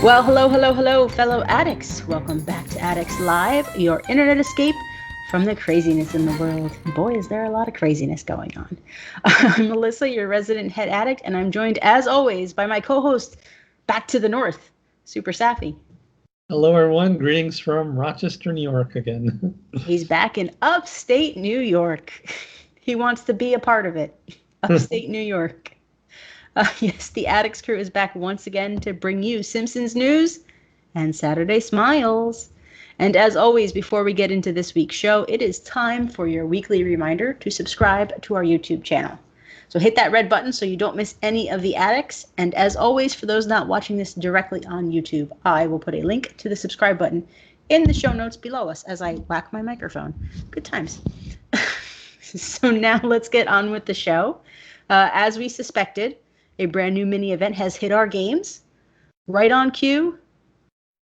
Well, hello, hello, hello, fellow addicts. Welcome back to Addicts Live, your internet escape from the craziness in the world. Boy, is there a lot of craziness going on. I'm Alissa, your resident head addict, and I'm joined, as always, by my co-host back to the north, Super Safi. Hello, everyone. Greetings from Rochester, New York again. He's back in upstate New York. He wants to be a part of it. Upstate New York. Yes, the Addicts Crew is back once again to bring you Simpsons news and Saturday Smiles. And as always, before we get into this week's show, it is time for your weekly reminder to subscribe to our YouTube channel. So hit that red button so you don't miss any of the Addicts. And as always, for those not watching this directly on YouTube, I will put a link to the subscribe button in the show notes below us as I whack my microphone. Good times. So now let's get on with the show. As we suspected, a brand new mini event has hit our games. Right on cue.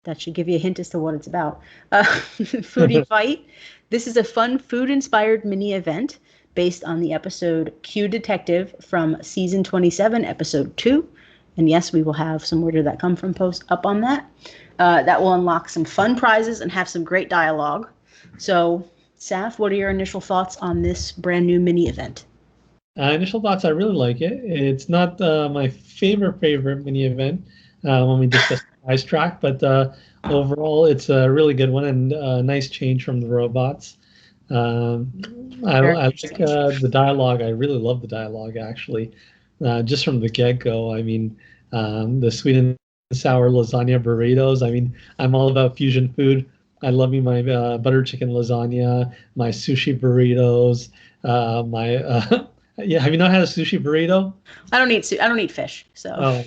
That should give you a hint as to what it's about. Foodie Fight. This is a fun food-inspired mini event based on the episode Q Detective from season 27, episode 2. And yes, we will have some Where Did That Come From post up on that. That will unlock some fun prizes and have some great dialogue. So, Saf, what are your initial thoughts on this brand new mini event? Initial thoughts, I really like it. It's not my favorite mini event when we discussed the ice track, but overall, it's a really good one and a nice change from the robots. I like the dialogue. I really love the dialogue, actually, just from the get-go. I mean, the sweet and sour lasagna burritos. I mean, I'm all about fusion food. I love me my butter chicken lasagna, my sushi burritos, yeah, have you not had a sushi burrito? I don't eat fish, so. Oh,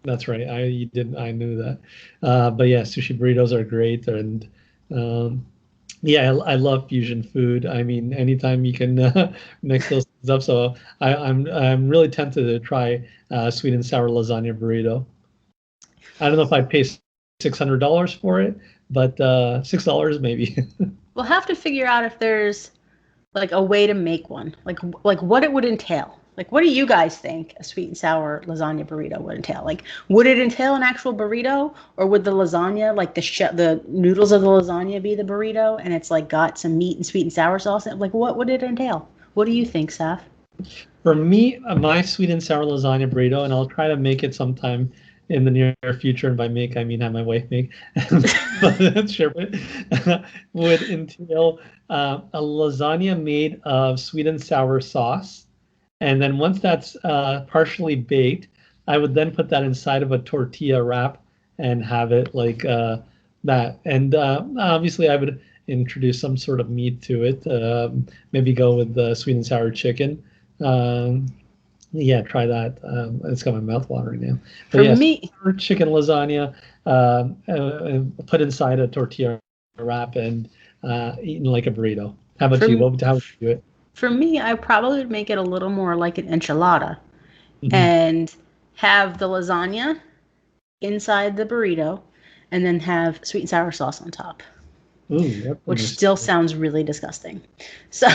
that's right. I knew that. But yeah, sushi burritos are great, and yeah, I love fusion food. I mean, anytime you can mix those things up. So I'm really tempted to try sweet and sour lasagna burrito. I don't know if I'd pay $600 for it, but $6 maybe. We'll have to figure out if there's like a way to make one, like what it would entail. Like, what do you guys think a sweet and sour lasagna burrito would entail? Like, would it entail an actual burrito, or would the lasagna, like the noodles of the lasagna, be the burrito, and it's like got some meat and sweet and sour sauce? Like, what would it entail? What do you think, Saf? For me, my sweet and sour lasagna burrito, and I'll try to make it sometime in the near future, and by make I mean have my wife make, but sure, would entail a lasagna made of sweet and sour sauce, and then once that's partially baked, I would then put that inside of a tortilla wrap and have it like that. And obviously, I would introduce some sort of meat to it. Maybe go with the sweet and sour chicken. Yeah, try that. It's got my mouth watering now. But For yeah, me, chicken lasagna, put inside a tortilla wrap and eaten like a burrito. How about you? How would you do it? For me, I probably would make it a little more like an enchilada, Mhm. and have the lasagna inside the burrito, and then have sweet and sour sauce on top. Ooh, which still sounds really disgusting. So,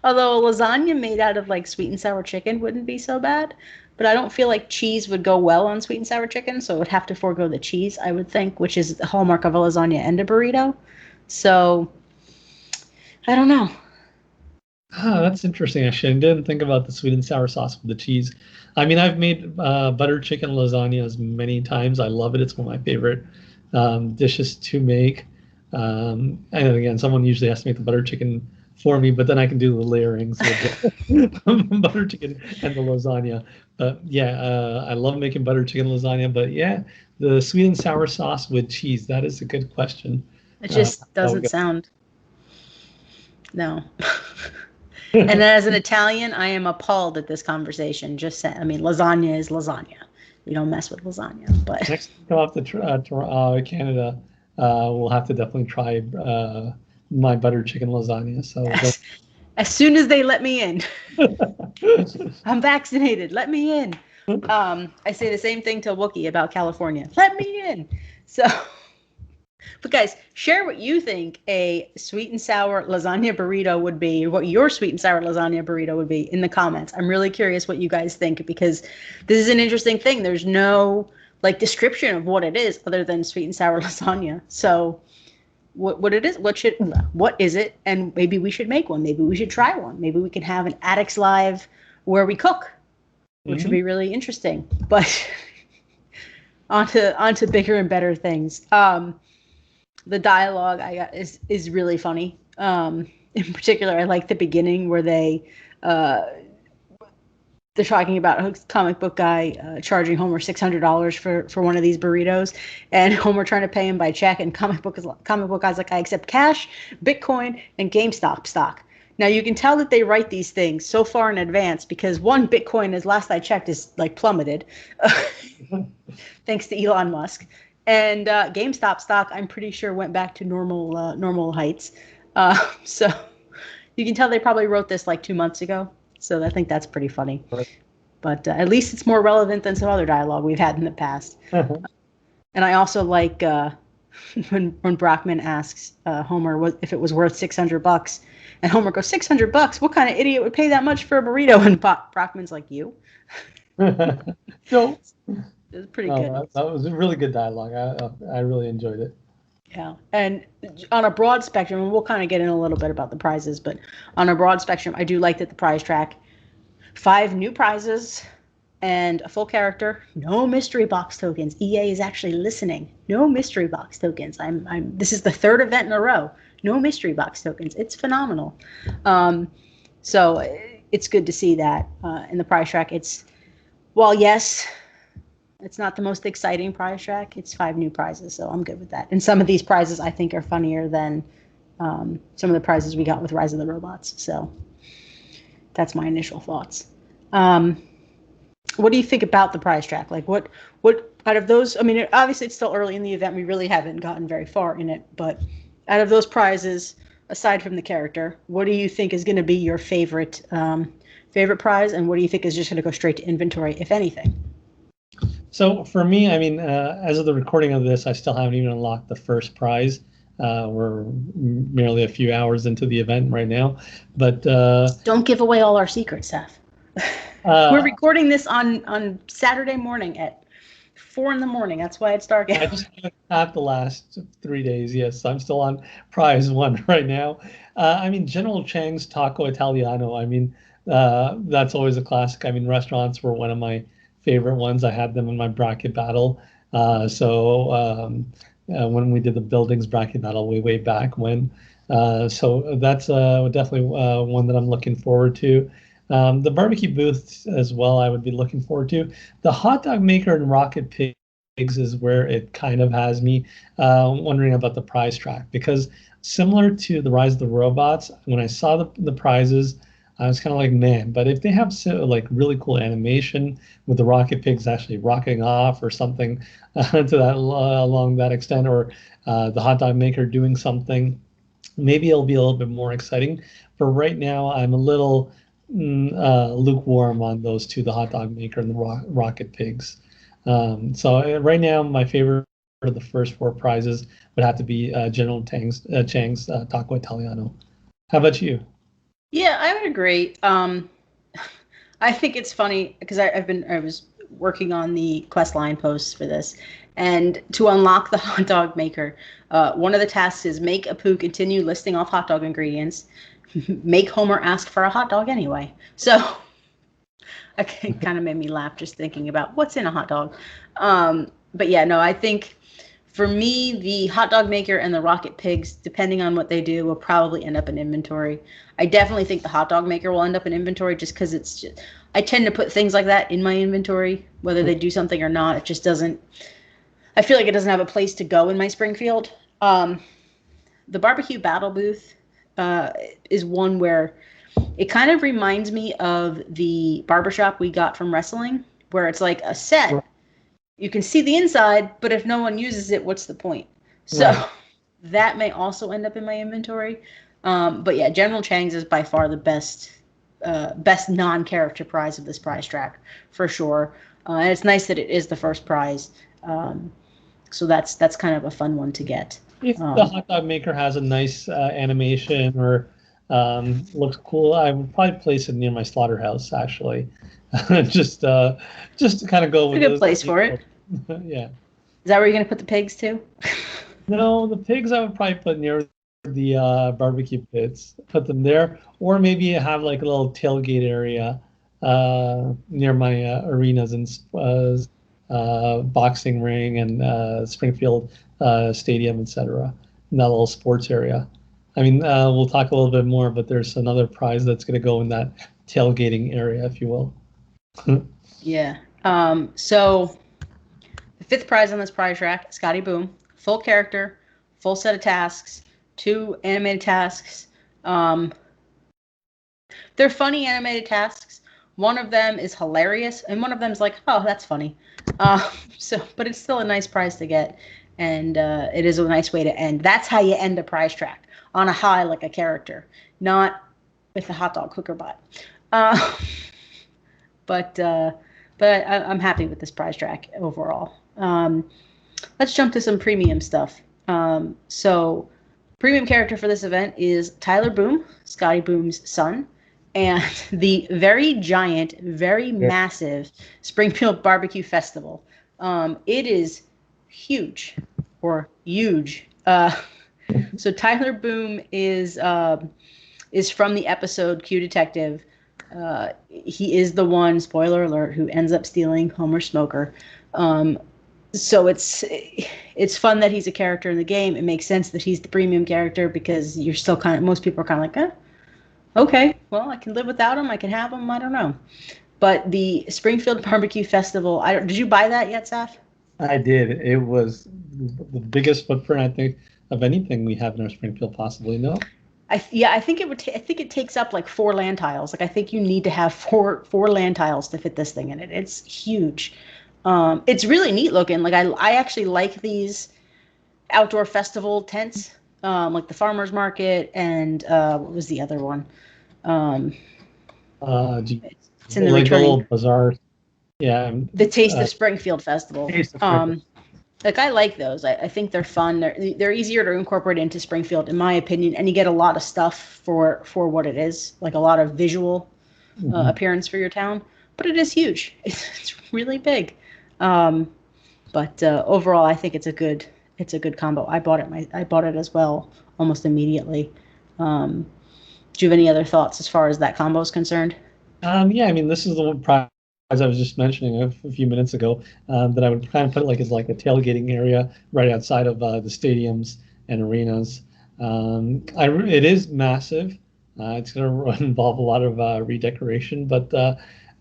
although a lasagna made out of like sweet and sour chicken wouldn't be so bad, but I don't feel like cheese would go well on sweet and sour chicken, so it would have to forego the cheese, I would think, which is the hallmark of a lasagna and a burrito. So, I don't know. That's interesting, actually. I didn't think about the sweet and sour sauce with the cheese. I mean, I've made butter chicken lasagnas many times. I love it. It's one of my favorite dishes to make. And again, someone usually has to make the butter chicken for me, but then I can do the layerings with the butter chicken and the lasagna. But yeah, I love making butter chicken lasagna. But yeah, the sweet and sour sauce with cheese, that is a good question. It just doesn't sound. No. And as an Italian, I am appalled at this conversation. Just saying, I mean, lasagna is lasagna. We don't mess with lasagna. But next time I come up to Canada, we'll have to definitely try my butter chicken lasagna. So as soon as they let me in, I'm vaccinated. Let me in. I say the same thing to Wookiee about California. Let me in. So. But guys, share what you think a sweet and sour lasagna burrito would be, what your sweet and sour lasagna burrito would be in the comments. I'm really curious what you guys think, because this is an interesting thing. There's no like description of what it is other than sweet and sour lasagna. So what it is, what is it, and maybe we should make one. Maybe we should try one. Maybe we can have an Addicts Live where we cook, which would be really interesting. But onto bigger and better things. The dialogue I got is really funny. In particular, I like the beginning where they're talking about a comic book guy charging Homer $600 for one of these burritos, and Homer trying to pay him by check, and comic book guy's like, I accept cash, Bitcoin, and GameStop stock. Now you can tell that they write these things so far in advance because one, Bitcoin, as last I checked, is like plummeted, thanks to Elon Musk, and GameStop stock, I'm pretty sure, went back to normal heights. So you can tell they probably wrote this like 2 months ago. So I think that's pretty funny. Right. But at least it's more relevant than some other dialogue we've had in the past. And I also like when Brockman asks Homer if it was worth $600, and Homer goes, $600? What kind of idiot would pay that much for a burrito? And Brockman's like, you? No. It was pretty good. That was a really good dialogue. I really enjoyed it. Yeah, and on a broad spectrum, and we'll kind of get in a little bit about the prizes, but on a broad spectrum, I do like that the prize track, 5 new prizes and a full character, no mystery box tokens. EA is actually listening. No mystery box tokens. This is the 3rd event in a row. No mystery box tokens. It's phenomenal. So it's good to see that in the prize track. Yes, it's not the most exciting prize track. It's 5 new prizes, so I'm good with that. And some of these prizes I think are funnier than some of the prizes we got with Rise of the Robots. So that's my initial thoughts. What do you think about the prize track? Like what out of those, I mean, obviously it's still early in the event. We really haven't gotten very far in it. But out of those prizes, aside from the character, what do you think is going to be your favorite prize? And what do you think is just going to go straight to inventory, if anything? So for me, I mean, as of the recording of this, I still haven't even unlocked the first prize. We're merely a few hours into the event right now, but don't give away all our secrets, Seth. We're recording this on Saturday morning at 4 a.m. That's why it's dark out. I just had the last 3 days. Yes, I'm still on prize 1 right now. I mean, General Chang's Taco Italiano. I mean, that's always a classic. I mean, restaurants were one of my favorite ones. I had them in my bracket battle. When we did the buildings bracket battle way back when. So that's definitely one that I'm looking forward to. The barbecue booths as well, I would be looking forward to. The hot dog maker and rocket pigs is where it kind of has me wondering about the prize track, because similar to the Rise of the Robots, when I saw the prizes, I was kind of like, man, but if they have like really cool animation with the rocket pigs actually rocketing off or something to that along that extent, or the hot dog maker doing something, maybe it'll be a little bit more exciting. For right now, I'm a little lukewarm on those two, the hot dog maker and the rocket pigs. So right now, my favorite of the first 4 prizes would have to be General Chang's Taco Italiano. How about you? Yeah, I would agree. I think it's funny because I was working on the quest line posts for this, and to unlock the hot dog maker, one of the tasks is make Apu continue listing off hot dog ingredients, make Homer ask for a hot dog anyway. So it kind of made me laugh just thinking about what's in a hot dog. But yeah, no, I think for me, the hot dog maker and the rocket pigs, depending on what they do, will probably end up in inventory. I definitely think the hot dog maker will end up in inventory just because I tend to put things like that in my inventory, whether they do something or not. It just doesn't, I feel like it doesn't have a place to go in my Springfield. The barbecue battle booth is one where it kind of reminds me of the barbershop we got from wrestling, where it's like a set. You can see the inside, but if no one uses it, what's the point? So that may also end up in my inventory. But yeah, General Chang's is by far the best non-character prize of this prize track, for sure. And it's nice that it is the first prize. So that's kind of a fun one to get. If the hot dog maker has a nice animation or looks cool, I would probably place it near my slaughterhouse, actually. just to kind of go with a good place for it. Yeah. Is that where you're gonna put the pigs too? No, the pigs I would probably put near the barbecue pits. Put them there, or maybe have like a little tailgate area near my arenas and boxing ring and Springfield Stadium, etc. In that little sports area. I mean, we'll talk a little bit more, but there's another prize that's going to go in that tailgating area, if you will. Yeah. So the fifth prize on this prize rack, Scotty Boom, full character, full set of tasks, 2 animated tasks. They're funny animated tasks. One of them is hilarious, and one of them is like, oh, that's funny. But it's still a nice prize to get, and it is a nice way to end. That's how you end a prize track, on a high like a character, not with a hot dog cooker butt. Uh, but I'm happy with this prize track overall. Let's jump to some premium stuff. So premium character for this event is Tyler Boom, Scotty Boom's son, and the very giant, very massive Springfield Barbecue Festival. It is huge, or huge. So Tyler Boom is from the episode Q Detective. He is the one, spoiler alert, who ends up stealing Homer's smoker. So it's fun that he's a character in the game. It makes sense that he's the premium character because you're still most people are kind of like, okay, well, I can live without him. I can have him. I don't know. But the Springfield Barbecue Festival, did you buy that yet, Saf? I did. It was the biggest footprint, I think, of anything we have in our Springfield, possibly. No? I think it would. I think it takes up like 4 land tiles. Like I think you need to have four land tiles to fit this thing in it. It's huge. It's really neat looking. Like I actually like these outdoor festival tents, like the farmers market and what was the other one? It's in the like returning. the little bazaar. Yeah. The Taste of Springfield Festival. Taste of Springfield. Like I like those. I think they're fun. They're easier to incorporate into Springfield, in my opinion, and you get a lot of stuff for what it is, like a lot of visual appearance for your town. But it is huge. It's really big. But overall, I think it's a good combo. I bought it as well almost immediately. Do you have any other thoughts as far as that combo is concerned? Yeah, I mean, this is the one prize I was just mentioning a few minutes ago, that I would kind of put it as like a tailgating area right outside of the stadiums and arenas. It is massive. It's going to involve a lot of redecoration, but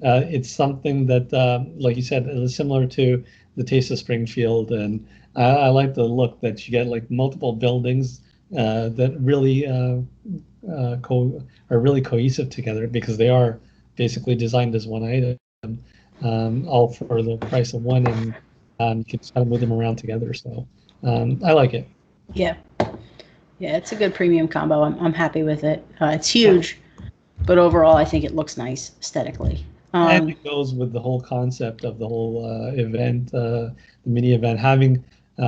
it's something that, like you said, is similar to the Taste of Springfield, and I like the look that you get, like multiple buildings that really are really cohesive together because they are basically designed as one item. All for the price of one, and you can just kind of move them around together. So I like it. Yeah, it's a good premium combo. I'm happy with it. It's huge, but overall, I think it looks nice aesthetically. And it goes with the whole concept of the whole event, the mini event, having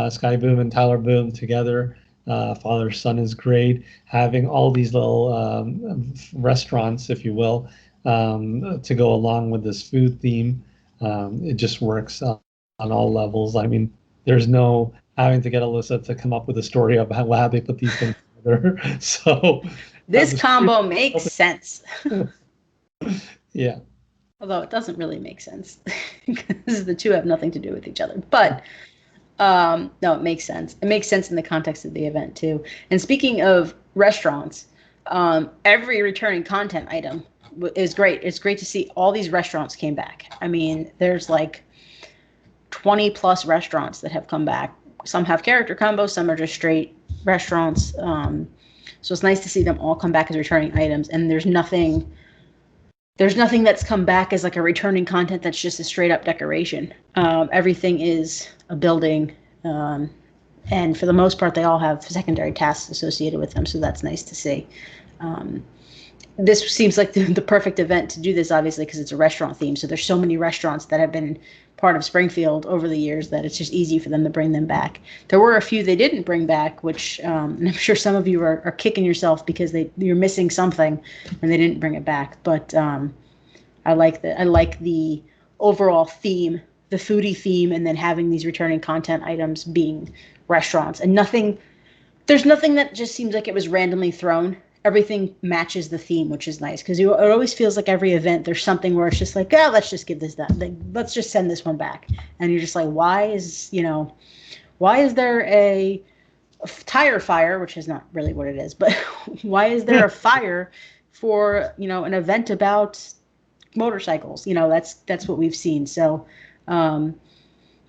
Sky Boom and Tyler Boom together. Father son is great. Having all these little restaurants, if you will, to go along with this food theme. It just works on all levels. I mean, there's no having to get Alissa to come up with a story about how they put these things together. So this combo makes sense. Yeah. Although it doesn't really make sense because the two have nothing to do with each other. But no, it makes sense. It makes sense in the context of the event too. And speaking of restaurants, every returning content item is great. It's great to see all these restaurants came back. I mean, there's like 20 plus restaurants that have come back. Some have character combos, some are just straight restaurants. So it's nice to see them all come back as returning items. And there's nothing that's come back as like a returning content that's just a straight up decoration. Everything is a building. And for the most part, they all have secondary tasks associated with them. So that's nice to see. This seems like the perfect event to do this, obviously, because it's a restaurant theme. So there's so many restaurants that have been part of Springfield over the years that it's just easy for them to bring them back. There were a few they didn't bring back, which and I'm sure some of you are kicking yourself because you're missing something and they didn't bring it back. But I like the overall theme the foodie theme and then having these returning content items being restaurants, and there's nothing that just seems like it was randomly thrown. Everything matches the theme, which is nice, because it always feels like every event there's something where it's just like, oh, let's just give this that, like, let's just send this one back, and you're just like, why is there a tire fire, which is not really what it is, but why is there a fire for an event about motorcycles? That's what we've seen. So although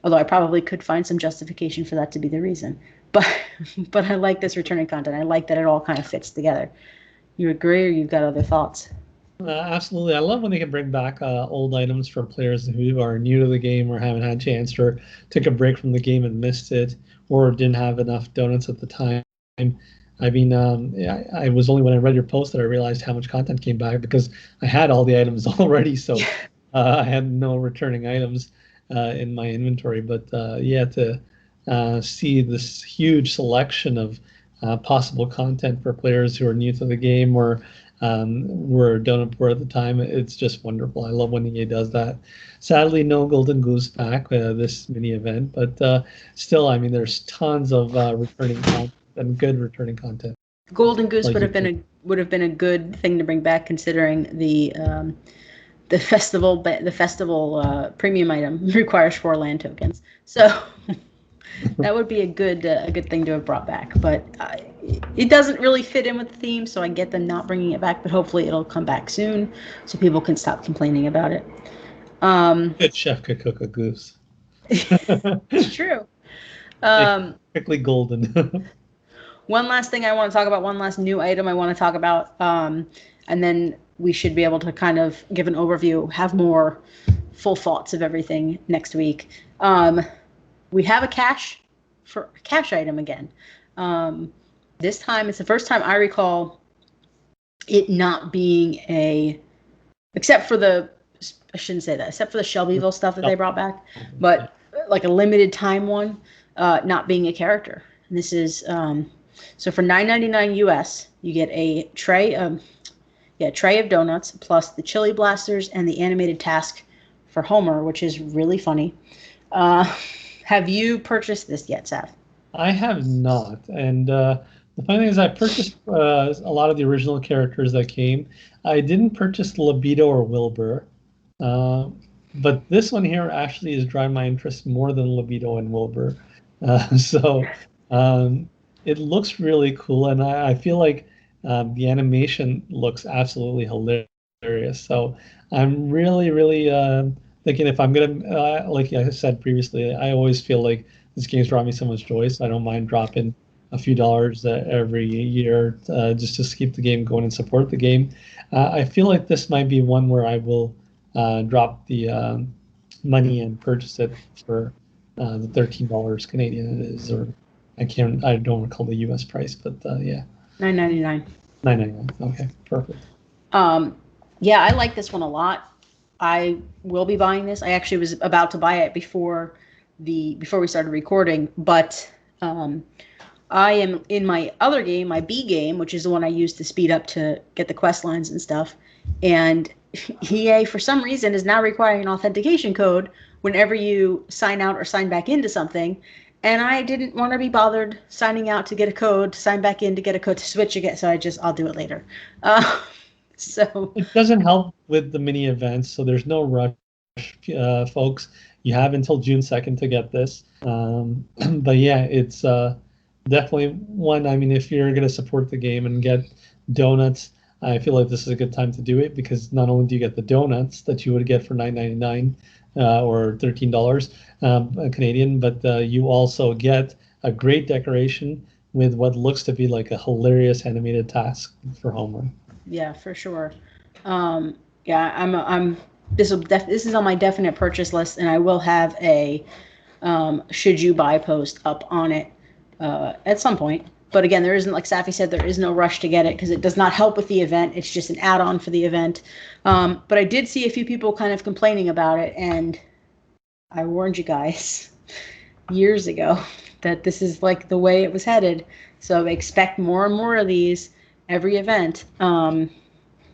I probably could find some justification for that to be the reason. But I like this returning content. I like that it all kind of fits together. You agree, or you've got other thoughts? Absolutely. I love when they can bring back old items for players who are new to the game or haven't had a chance, or took a break from the game and missed it, or didn't have enough donuts at the time. I mean, I was only when I read your post that I realized how much content came back, because I had all the items already, so I had no returning items in my inventory. But to see this huge selection of possible content for players who are new to the game or were donut poor at the time, it's just wonderful. I love when EA does that. Sadly, no Golden Goose pack this mini event, but still, I mean, there's tons of returning content and good returning content. Golden Goose would have been a good thing to bring back, considering the festival premium item requires 4 land tokens. So that would be a good thing to have brought back. But it doesn't really fit in with the theme, so I get them not bringing it back. But hopefully it'll come back soon, so people can stop complaining about it. Good chef could cook a goose. It's true. Quickly golden. One last thing I want to talk about, one last new item I want to talk about, and then we should be able to kind of give an overview, have more full thoughts of everything next week. We have a cash item again. This time, it's the first time I recall it not being except for the Shelbyville stuff that they brought back, but like a limited time one, not being a character. And this is, so for $9.99 US, you get a tray of donuts plus the chili blasters and the animated task for Homer, which is really funny. Have you purchased this yet, Saf? I have not, and the funny thing is I purchased a lot of the original characters that came. I didn't purchase Libido or Wilbur, but this one here actually is drawing my interest more than Libido and Wilbur. So it looks really cool, and I feel like the animation looks absolutely hilarious. So I'm really, really thinking if I'm gonna, like I said previously, I always feel like this game's brought me so much joy, so I don't mind dropping a few dollars every year just to keep the game going and support the game. I feel like this might be one where I will drop the money and purchase it for the $13 Canadian it is, or I don't recall the US price, but yeah. $9.99. $9.99. Okay, perfect. Yeah, I like this one a lot. I will be buying this. I actually was about to buy it before we started recording, but I am in my other game, my B game, which is the one I use to speed up to get the quest lines and stuff. And EA, for some reason, is now requiring an authentication code whenever you sign out or sign back into something. And I didn't want to be bothered signing out to get a code, to sign back in to get a code to switch again. So I'll do it later. So it doesn't help with the mini events, so there's no rush, folks. You have until June 2nd to get this. But yeah, it's definitely one. I mean, if you're going to support the game and get donuts, I feel like this is a good time to do it, because not only do you get the donuts that you would get for $9.99 or $13 Canadian, but you also get a great decoration with what looks to be like a hilarious animated task for Homer. Yeah, for sure. Yeah, this is on my definite purchase list, and I will have a should you buy post up on it at some point. But again, there isn't, like Safi said, there is no rush to get it because it does not help with the event. It's just an add-on for the event. But I did see a few people kind of complaining about it, and I warned you guys years ago that this is like the way it was headed. So expect more and more of these every event. And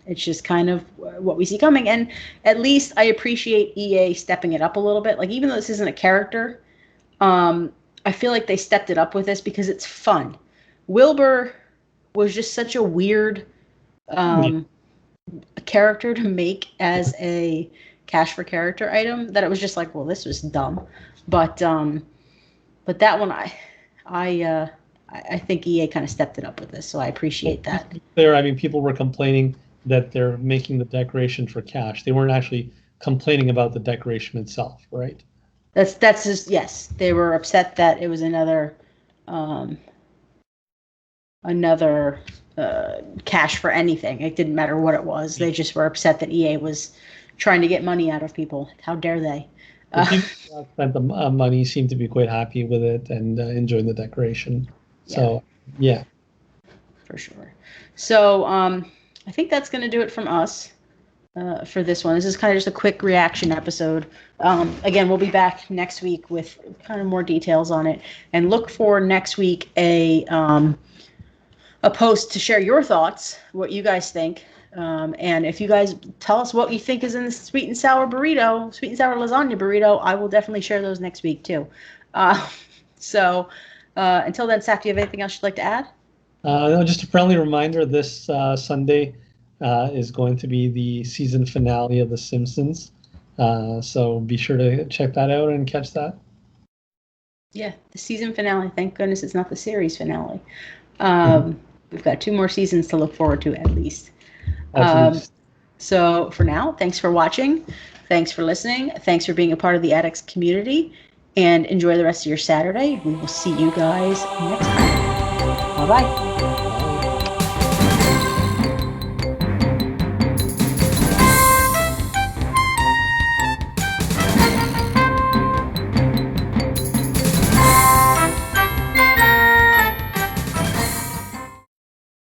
It's just kind of what we see coming. And at least I appreciate EA stepping it up a little bit. Like, even though this isn't a character, I feel like they stepped it up with this because it's fun. Wilbur was just such a weird character to make as a cash for character item that it was just like, well, this was dumb. But that one, I think EA kind of stepped it up with this, so I appreciate that. I mean, people were complaining that they're making the decoration for cash. They weren't actually complaining about the decoration itself, right? That's just, yes. They were upset that it was another cash for anything. It didn't matter what it was. They just were upset that EA was trying to get money out of people. How dare they? The people who spent the money seem to be quite happy with it and enjoying the decoration. So, yeah. For sure. So, I think that's going to do it from us for this one. This is kind of just a quick reaction episode. Again, we'll be back next week with kind of more details on it. And look for next week a post to share your thoughts, what you guys think. And if you guys tell us what you think is in the sweet and sour lasagna burrito, I will definitely share those next week too. So until then, Saf, do you have anything else you'd like to add? No, just a friendly reminder, this Sunday is going to be the season finale of The Simpsons. So be sure to check that out and catch that. Yeah, the season finale. Thank goodness it's not the series finale. We've got 2 more seasons to look forward to at least. So for now, thanks for watching. Thanks for listening. Thanks for being a part of the Addicts community. And enjoy the rest of your Saturday. We will see you guys next time. Bye-bye.